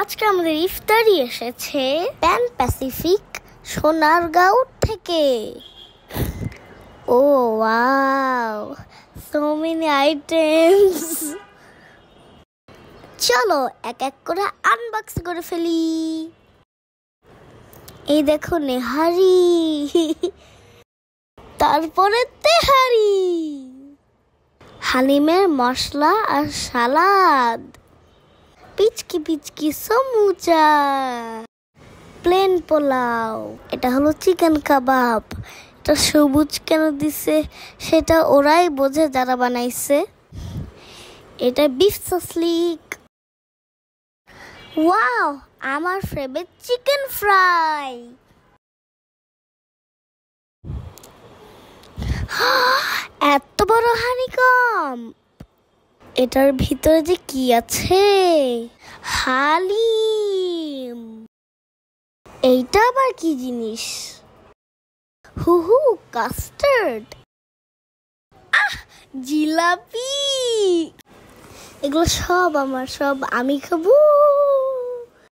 আজকে আমাদের ইফতারি এসেছে প্যান প্যাসিফিক সোনারগাঁও থেকে। ও ওয়াও, সো মেনি আইটেমস। চলো এক এক করে আনবক্স করে ফেলি। এই দেখো নেহারি, তারপরে তেহারি, হালিমের মশলা আর সালাদ, পিচকি পিচকি সমুচা, প্লেন পোলাও, এটা হলো চিকেন কাবাব। এটা সবুজ কেন দিছে সেটা ওরাই বোঝে যারা বানাইছে। এটা বিফ সসলিক। ওয়াও, আমার ফেভারিট চিকেন ফ্রাই। এত বড় হানিকম, এটার ভিতরে যে কি আছে? হালিম। এইটা আবার কি জিনিস? হু কাস্টার্ড। জিলাপি। এগুলো সব আমার, সব আমি খাবো।